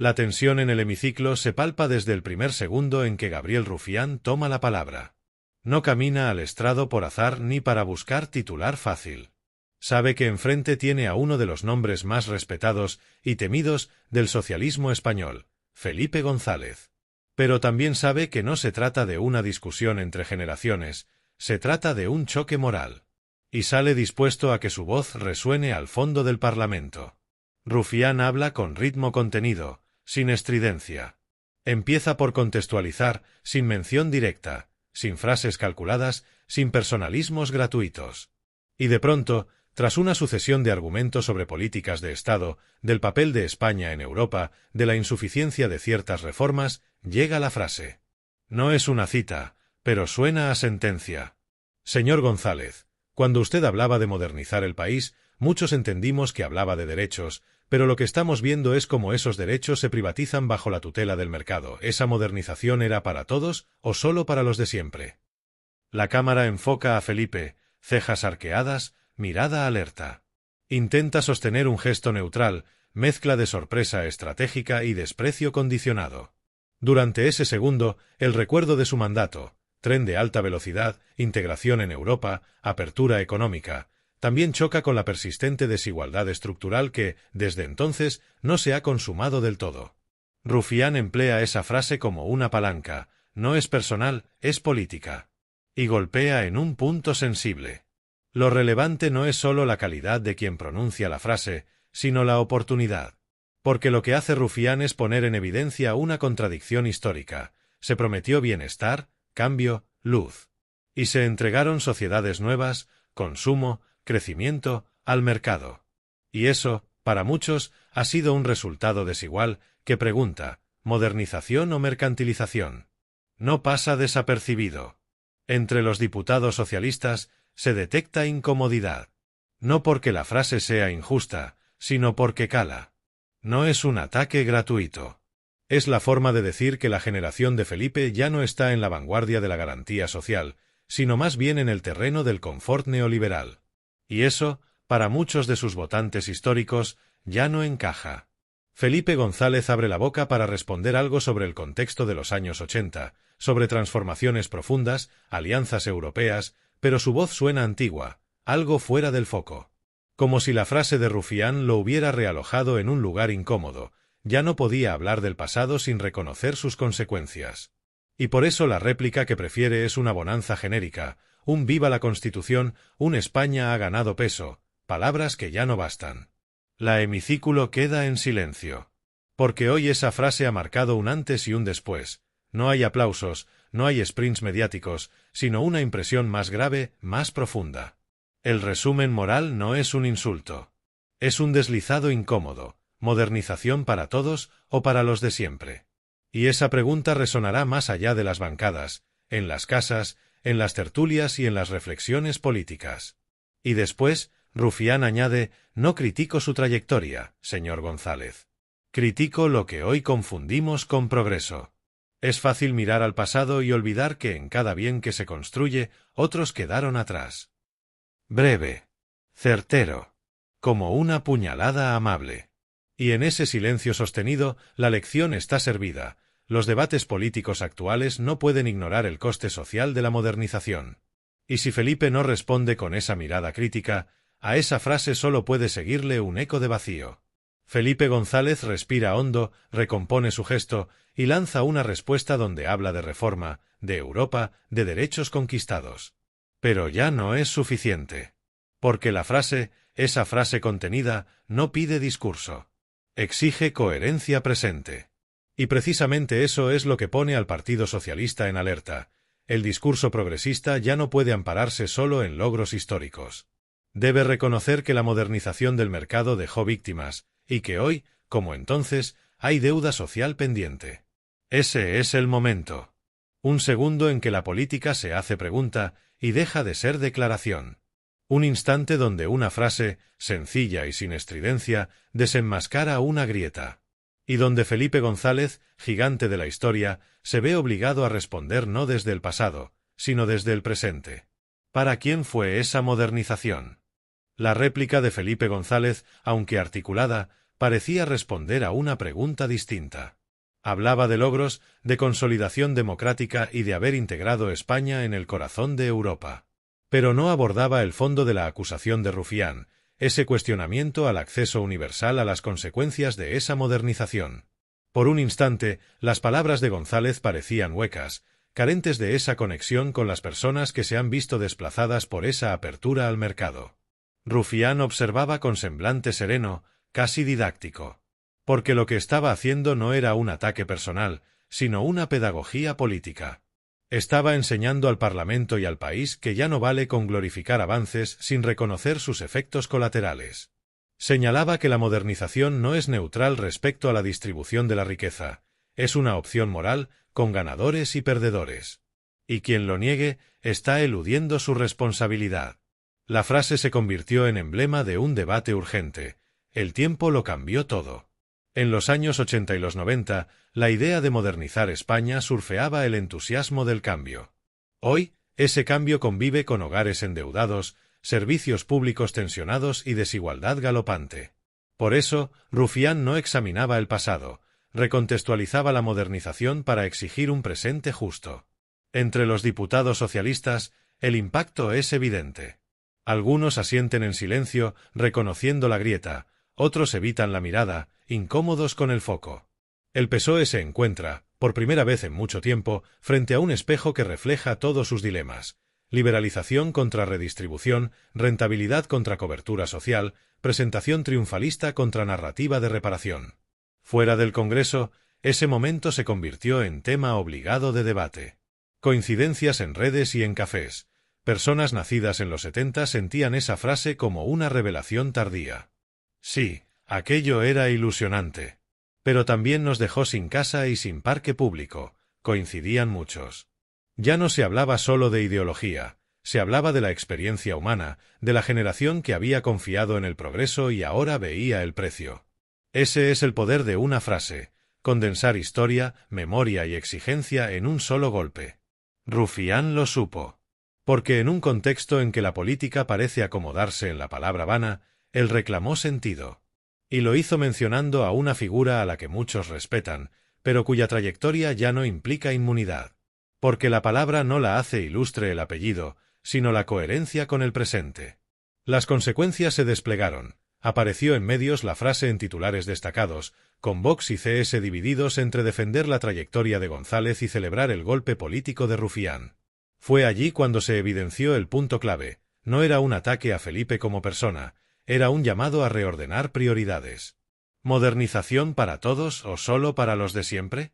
La tensión en el hemiciclo se palpa desde el primer segundo en que Gabriel Rufián toma la palabra. No camina al estrado por azar ni para buscar titular fácil. Sabe que enfrente tiene a uno de los nombres más respetados y temidos del socialismo español, Felipe González. Pero también sabe que no se trata de una discusión entre generaciones, se trata de un choque moral. Y sale dispuesto a que su voz resuene al fondo del Parlamento. Rufián habla con ritmo contenido, sin estridencia. Empieza por contextualizar, sin mención directa, sin frases calculadas, sin personalismos gratuitos. Y de pronto, tras una sucesión de argumentos sobre políticas de Estado, del papel de España en Europa, de la insuficiencia de ciertas reformas, llega la frase. No es una cita, pero suena a sentencia. Señor González, cuando usted hablaba de modernizar el país, muchos entendimos que hablaba de derechos, pero lo que estamos viendo es cómo esos derechos se privatizan bajo la tutela del mercado. ¿Esa modernización era para todos o solo para los de siempre? La cámara enfoca a Felipe, cejas arqueadas, mirada alerta. Intenta sostener un gesto neutral, mezcla de sorpresa estratégica y desprecio condicionado. Durante ese segundo, el recuerdo de su mandato, tren de alta velocidad, integración en Europa, apertura económica, también choca con la persistente desigualdad estructural que, desde entonces, no se ha consumado del todo. Rufián emplea esa frase como una palanca, no es personal, es política. Y golpea en un punto sensible. Lo relevante no es solo la calidad de quien pronuncia la frase, sino la oportunidad. Porque lo que hace Rufián es poner en evidencia una contradicción histórica. Se prometió bienestar, cambio, luz. Y se entregaron sociedades nuevas, consumo, crecimiento, al mercado. Y eso, para muchos, ha sido un resultado desigual que pregunta, ¿modernización o mercantilización? No pasa desapercibido. Entre los diputados socialistas se detecta incomodidad. No porque la frase sea injusta, sino porque cala. No es un ataque gratuito. Es la forma de decir que la generación de Felipe ya no está en la vanguardia de la garantía social, sino más bien en el terreno del confort neoliberal. Y eso, para muchos de sus votantes históricos, ya no encaja. Felipe González abre la boca para responder algo sobre el contexto de los años 80, sobre transformaciones profundas, alianzas europeas, pero su voz suena antigua, algo fuera del foco. Como si la frase de Rufián lo hubiera realojado en un lugar incómodo, ya no podía hablar del pasado sin reconocer sus consecuencias. Y por eso la réplica que prefiere es una bonanza genérica, un viva la Constitución, un España ha ganado peso, palabras que ya no bastan. La hemiciclo queda en silencio. Porque hoy esa frase ha marcado un antes y un después. No hay aplausos, no hay sprints mediáticos, sino una impresión más grave, más profunda. El resumen moral no es un insulto. Es un deslizado incómodo, modernización para todos o para los de siempre. Y esa pregunta resonará más allá de las bancadas, en las casas, en las tertulias y en las reflexiones políticas. Y después, Rufián añade, no critico su trayectoria, señor González. Critico lo que hoy confundimos con progreso. Es fácil mirar al pasado y olvidar que en cada bien que se construye, otros quedaron atrás. Breve. Certero. Como una puñalada amable. Y en ese silencio sostenido, la lección está servida. Los debates políticos actuales no pueden ignorar el coste social de la modernización. Y si Felipe no responde con esa mirada crítica, a esa frase solo puede seguirle un eco de vacío. Felipe González respira hondo, recompone su gesto y lanza una respuesta donde habla de reforma, de Europa, de derechos conquistados. Pero ya no es suficiente. Porque la frase, esa frase contenida, no pide discurso. Exige coherencia presente. Y precisamente eso es lo que pone al Partido Socialista en alerta. El discurso progresista ya no puede ampararse solo en logros históricos. Debe reconocer que la modernización del mercado dejó víctimas, y que hoy, como entonces, hay deuda social pendiente. Ese es el momento. Un segundo en que la política se hace pregunta y deja de ser declaración. Un instante donde una frase, sencilla y sin estridencia, desenmascara una grieta. Y donde Felipe González, gigante de la historia, se ve obligado a responder no desde el pasado, sino desde el presente. ¿Para quién fue esa modernización? La réplica de Felipe González, aunque articulada, parecía responder a una pregunta distinta. Hablaba de logros, de consolidación democrática y de haber integrado España en el corazón de Europa. Pero no abordaba el fondo de la acusación de Rufián, ese cuestionamiento al acceso universal a las consecuencias de esa modernización. Por un instante, las palabras de González parecían huecas, carentes de esa conexión con las personas que se han visto desplazadas por esa apertura al mercado. Rufián observaba con semblante sereno, casi didáctico. Porque lo que estaba haciendo no era un ataque personal, sino una pedagogía política. Estaba enseñando al Parlamento y al país que ya no vale con glorificar avances sin reconocer sus efectos colaterales. Señalaba que la modernización no es neutral respecto a la distribución de la riqueza, es una opción moral, con ganadores y perdedores. Y quien lo niegue, está eludiendo su responsabilidad. La frase se convirtió en emblema de un debate urgente. El tiempo lo cambió todo. En los años 80 y los 90, la idea de modernizar España surfeaba el entusiasmo del cambio. Hoy, ese cambio convive con hogares endeudados, servicios públicos tensionados y desigualdad galopante. Por eso, Rufián no examinaba el pasado, recontextualizaba la modernización para exigir un presente justo. Entre los diputados socialistas, el impacto es evidente. Algunos asienten en silencio, reconociendo la grieta, otros evitan la mirada, incómodos con el foco. El PSOE se encuentra, por primera vez en mucho tiempo, frente a un espejo que refleja todos sus dilemas: liberalización contra redistribución, rentabilidad contra cobertura social, presentación triunfalista contra narrativa de reparación. Fuera del Congreso, ese momento se convirtió en tema obligado de debate. Coincidencias en redes y en cafés. Personas nacidas en los 70 sentían esa frase como una revelación tardía. Sí, aquello era ilusionante. Pero también nos dejó sin casa y sin parque público, coincidían muchos. Ya no se hablaba solo de ideología, se hablaba de la experiencia humana, de la generación que había confiado en el progreso y ahora veía el precio. Ese es el poder de una frase: condensar historia, memoria y exigencia en un solo golpe. Rufián lo supo. Porque en un contexto en que la política parece acomodarse en la palabra vana, él reclamó sentido. Y lo hizo mencionando a una figura a la que muchos respetan, pero cuya trayectoria ya no implica inmunidad. Porque la palabra no la hace ilustre el apellido, sino la coherencia con el presente. Las consecuencias se desplegaron. Apareció en medios la frase en titulares destacados, con Vox y CS divididos entre defender la trayectoria de González y celebrar el golpe político de Rufián. Fue allí cuando se evidenció el punto clave: no era un ataque a Felipe como persona, era un llamado a reordenar prioridades. ¿Modernización para todos o solo para los de siempre?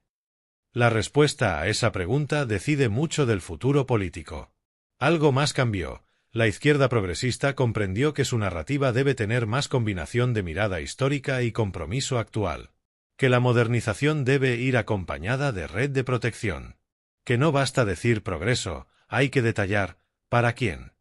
La respuesta a esa pregunta decide mucho del futuro político. Algo más cambió. La izquierda progresista comprendió que su narrativa debe tener más combinación de mirada histórica y compromiso actual. Que la modernización debe ir acompañada de red de protección. Que no basta decir progreso, hay que detallar: ¿para quién?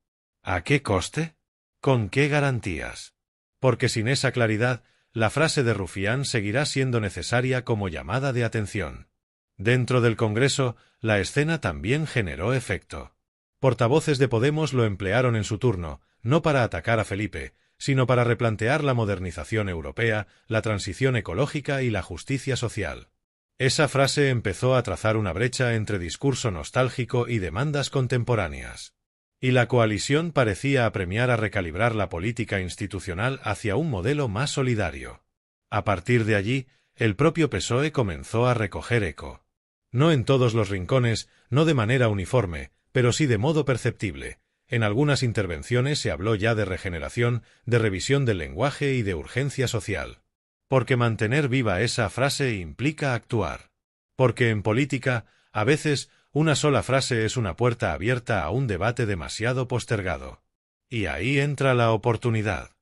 ¿A qué coste? ¿Con qué garantías? Porque sin esa claridad, la frase de Rufián seguirá siendo necesaria como llamada de atención. Dentro del Congreso, la escena también generó efecto. Portavoces de Podemos lo emplearon en su turno, no para atacar a Felipe, sino para replantear la modernización europea, la transición ecológica y la justicia social. Esa frase empezó a trazar una brecha entre discurso nostálgico y demandas contemporáneas. Y la coalición parecía apremiar a recalibrar la política institucional hacia un modelo más solidario. A partir de allí, el propio PSOE comenzó a recoger eco. No en todos los rincones, no de manera uniforme, pero sí de modo perceptible. En algunas intervenciones se habló ya de regeneración, de revisión del lenguaje y de urgencia social. Porque mantener viva esa frase implica actuar. Porque en política, a veces, una sola frase es una puerta abierta a un debate demasiado postergado. Y ahí entra la oportunidad.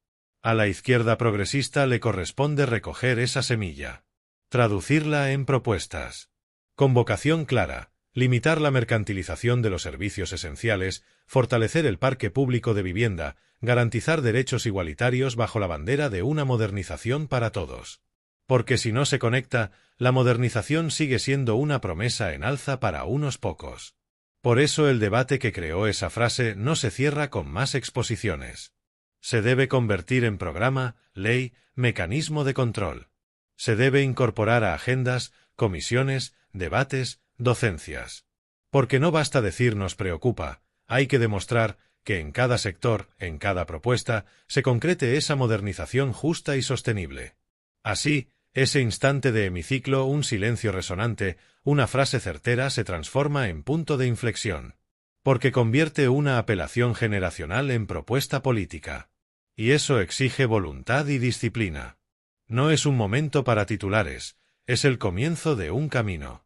A la izquierda progresista le corresponde recoger esa semilla. Traducirla en propuestas. Con vocación clara: limitar la mercantilización de los servicios esenciales, fortalecer el parque público de vivienda, garantizar derechos igualitarios bajo la bandera de una modernización para todos. Porque si no se conecta, la modernización sigue siendo una promesa en alza para unos pocos. Por eso el debate que creó esa frase no se cierra con más exposiciones. Se debe convertir en programa, ley, mecanismo de control. Se debe incorporar a agendas, comisiones, debates, docencias. Porque no basta decir nos preocupa, hay que demostrar que en cada sector, en cada propuesta, se concrete esa modernización justa y sostenible. Así, ese instante de hemiciclo, un silencio resonante, una frase certera se transforma en punto de inflexión. Porque convierte una apelación generacional en propuesta política. Y eso exige voluntad y disciplina. No es un momento para titulares, es el comienzo de un camino.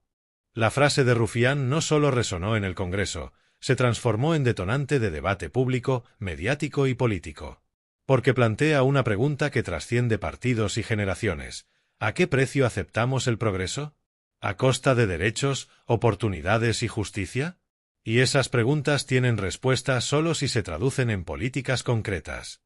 La frase de Rufián no solo resonó en el Congreso, se transformó en detonante de debate público, mediático y político. Porque plantea una pregunta que trasciende partidos y generaciones. ¿A qué precio aceptamos el progreso? ¿A costa de derechos, oportunidades y justicia? Y esas preguntas tienen respuesta solo si se traducen en políticas concretas.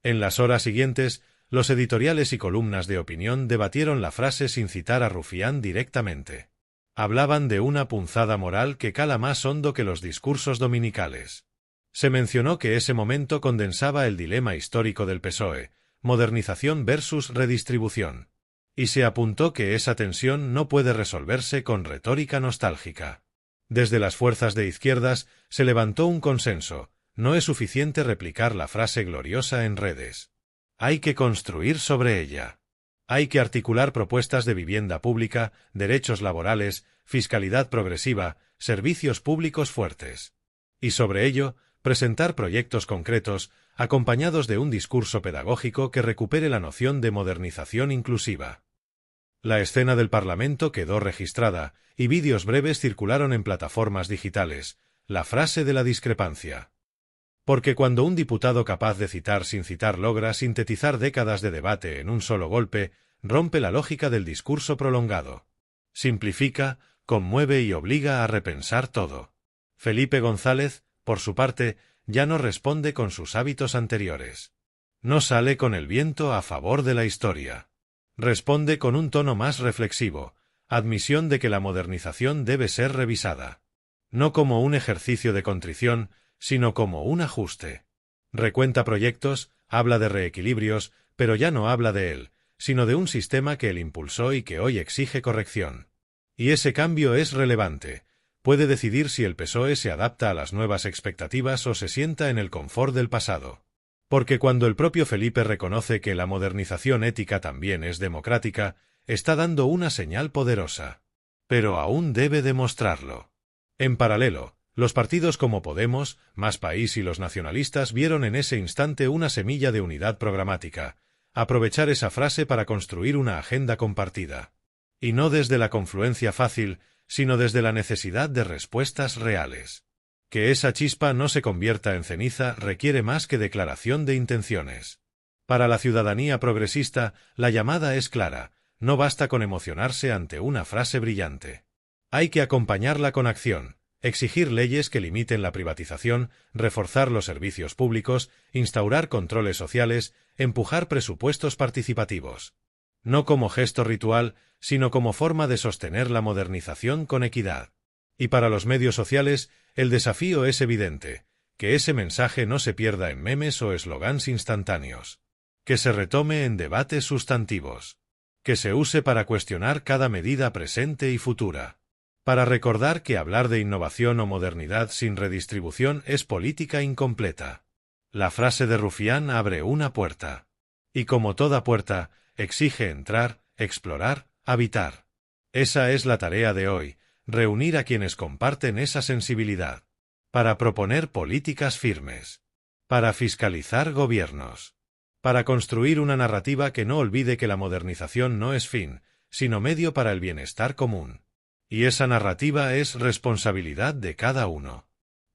En las horas siguientes, los editoriales y columnas de opinión debatieron la frase sin citar a Rufián directamente. Hablaban de una punzada moral que cala más hondo que los discursos dominicales. Se mencionó que ese momento condensaba el dilema histórico del PSOE, modernización versus redistribución. Y se apuntó que esa tensión no puede resolverse con retórica nostálgica. Desde las fuerzas de izquierdas se levantó un consenso, no es suficiente replicar la frase gloriosa en redes. Hay que construir sobre ella. Hay que articular propuestas de vivienda pública, derechos laborales, fiscalidad progresiva, servicios públicos fuertes. Y sobre ello, presentar proyectos concretos, acompañados de un discurso pedagógico que recupere la noción de modernización inclusiva. La escena del Parlamento quedó registrada, y vídeos breves circularon en plataformas digitales, la frase de la discrepancia. Porque cuando un diputado capaz de citar sin citar logra sintetizar décadas de debate en un solo golpe, rompe la lógica del discurso prolongado. Simplifica, conmueve y obliga a repensar todo. Felipe González, por su parte, ya no responde con sus hábitos anteriores. No sale con el viento a favor de la historia. Responde con un tono más reflexivo, admisión de que la modernización debe ser revisada. No como un ejercicio de contrición, sino como un ajuste. Recuenta proyectos, habla de reequilibrios, pero ya no habla de él, sino de un sistema que él impulsó y que hoy exige corrección. Y ese cambio es relevante. Puede decidir si el PSOE se adapta a las nuevas expectativas o se sienta en el confort del pasado. Porque cuando el propio Felipe reconoce que la modernización ética también es democrática, está dando una señal poderosa. Pero aún debe demostrarlo. En paralelo, los partidos como Podemos, Más País y los nacionalistas vieron en ese instante una semilla de unidad programática, aprovechar esa frase para construir una agenda compartida. Y no desde la confluencia fácil, sino desde la necesidad de respuestas reales. Que esa chispa no se convierta en ceniza requiere más que declaración de intenciones. Para la ciudadanía progresista, la llamada es clara, no basta con emocionarse ante una frase brillante. Hay que acompañarla con acción. Exigir leyes que limiten la privatización, reforzar los servicios públicos, instaurar controles sociales, empujar presupuestos participativos. No como gesto ritual, sino como forma de sostener la modernización con equidad. Y para los medios sociales, el desafío es evidente, que ese mensaje no se pierda en memes o eslogans instantáneos. Que se retome en debates sustantivos. Que se use para cuestionar cada medida presente y futura. Para recordar que hablar de innovación o modernidad sin redistribución es política incompleta. La frase de Rufián abre una puerta. Y como toda puerta, exige entrar, explorar, habitar. Esa es la tarea de hoy, reunir a quienes comparten esa sensibilidad. Para proponer políticas firmes. Para fiscalizar gobiernos. Para construir una narrativa que no olvide que la modernización no es fin, sino medio para el bienestar común. Y esa narrativa es responsabilidad de cada uno.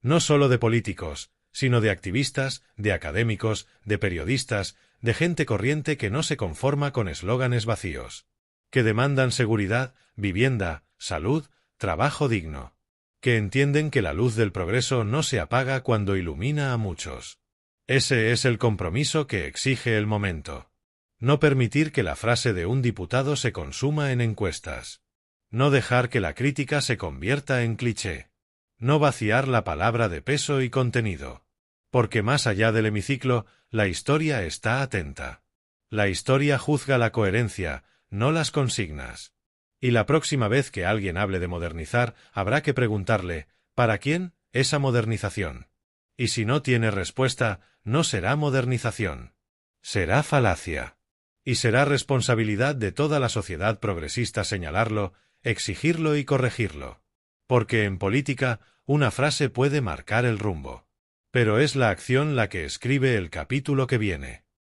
No solo de políticos, sino de activistas, de académicos, de periodistas, de gente corriente que no se conforma con eslóganes vacíos. Que demandan seguridad, vivienda, salud, trabajo digno. Que entienden que la luz del progreso no se apaga cuando ilumina a muchos. Ese es el compromiso que exige el momento. No permitir que la frase de un diputado se consuma en encuestas. No dejar que la crítica se convierta en cliché. No vaciar la palabra de peso y contenido. Porque más allá del hemiciclo, La historia está atenta. La historia juzga la coherencia, no las consignas. Y la próxima vez que alguien hable de modernizar, habrá que preguntarle, ¿para quién esa modernización? Y si no tiene respuesta, no será modernización. Será falacia. Y será responsabilidad de toda la sociedad progresista señalarlo, exigirlo y corregirlo. Porque en política, una frase puede marcar el rumbo. Pero es la acción la que escribe el capítulo que viene.